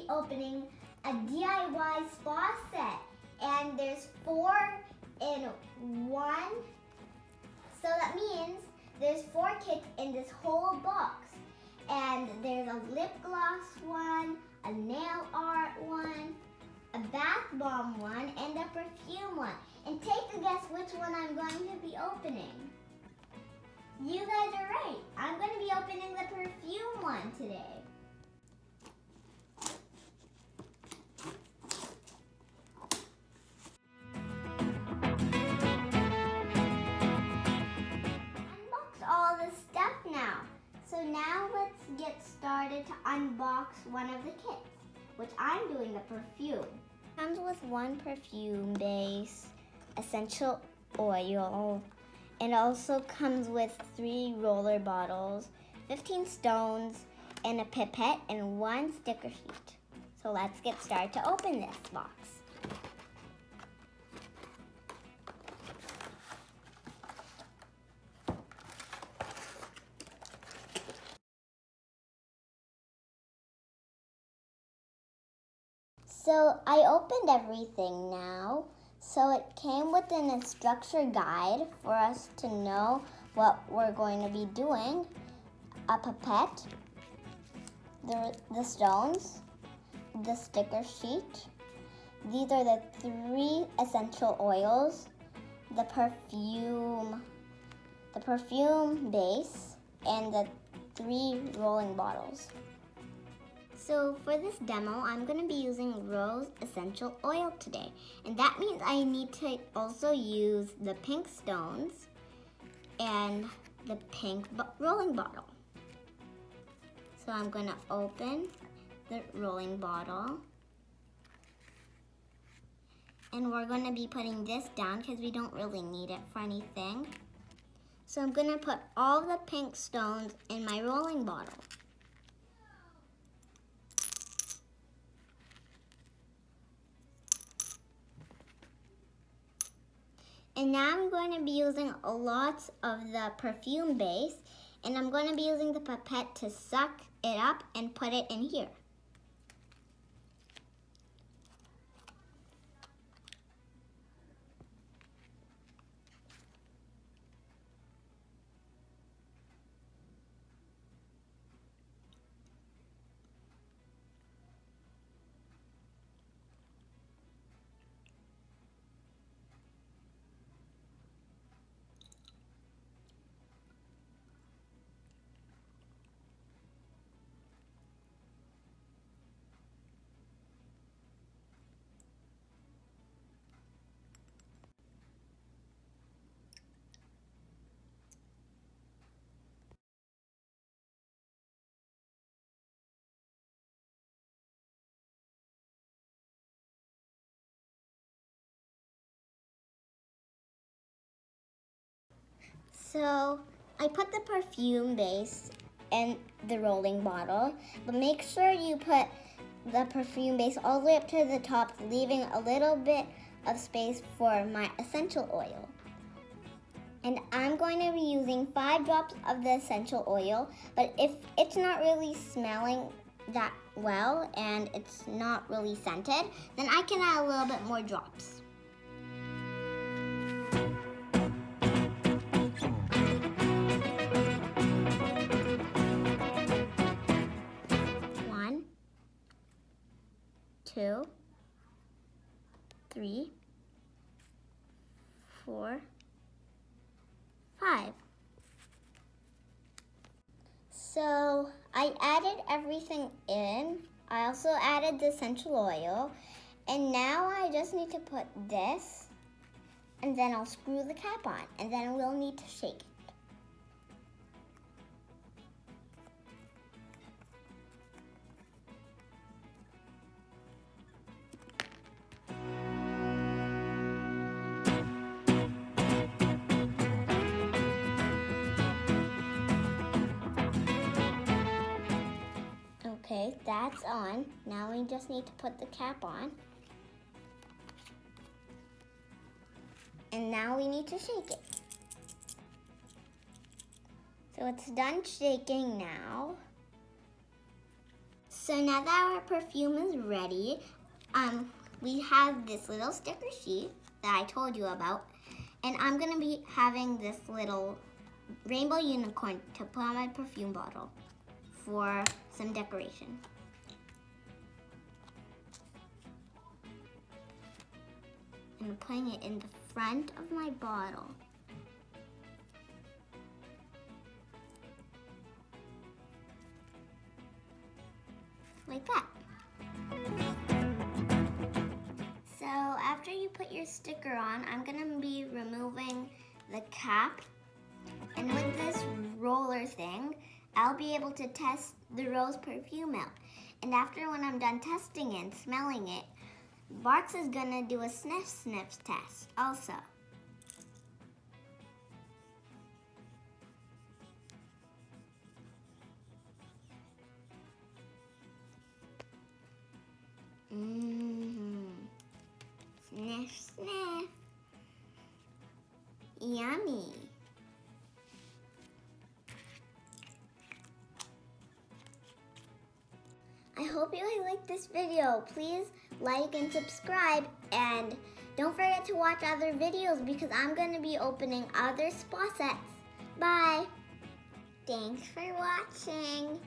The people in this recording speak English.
opening a DIY spa set. And there's 4 in 1. So that means there's 4 kits in this whole box. And there's a lip gloss one, a nail art one, a bath bomb one, and a perfume one. And take a guess which one I'm going to be opening. You guys are right. I'm going to be opening the perfume one today. Unbox all the stuff now. So now let's get started to unbox one of the kits, which I'm doing the perfume. It comes with 1 perfume base, essential oil, and also comes with 3 roller bottles, 15 stones, and a pipette, and 1 sticker sheet. So let's get started to open this box. So I opened everything now. So it came with an instruction guide for us to know what we're going to be doing. A pipette, the stones, the sticker sheet. These are the 3 essential oils, the perfume base, and the 3 rolling bottles. So for this demo, I'm going to be using rose essential oil today. And that means I need to also use the pink stones and the pink rolling bottle. So I'm going to open the rolling bottle. And we're going to be putting this down because we don't really need it for anything. So I'm going to put all the pink stones in my rolling bottle. And now I'm going to be using a lot of the perfume base, and I'm going to be using the pipette to suck it up and put it in here. So I put the perfume base in the rolling bottle, but make sure you put the perfume base all the way up to the top, leaving a little bit of space for my essential oil. And I'm going to be using 5 drops of the essential oil, but if it's not really smelling that well and it's not really scented, then I can add a little bit more drops. Two, 3, 4, 5. So I added everything in. I also added the essential oil. And now I just need to put this, and then I'll screw the cap on, and then we'll need to shake it. Okay, that's on. Now we just need to put the cap on. And now we need to shake it. So it's done shaking now. So now that our perfume is ready, we have this little sticker sheet that I told you about, and I'm gonna be having this little rainbow unicorn to put on my perfume bottle for some decoration. And I'm putting it in the front of my bottle. Like that. So after you put your sticker on, I'm gonna be removing the cap. And with this roller thing, I'll be able to test the rose perfume out. And after when I'm done testing and smelling it, Barks is gonna do a sniff test also. Sniff, sniff. Yummy. I hope you liked this video. Please like and subscribe, and don't forget to watch other videos because I'm going to be opening other spa sets. Bye. Thanks for watching.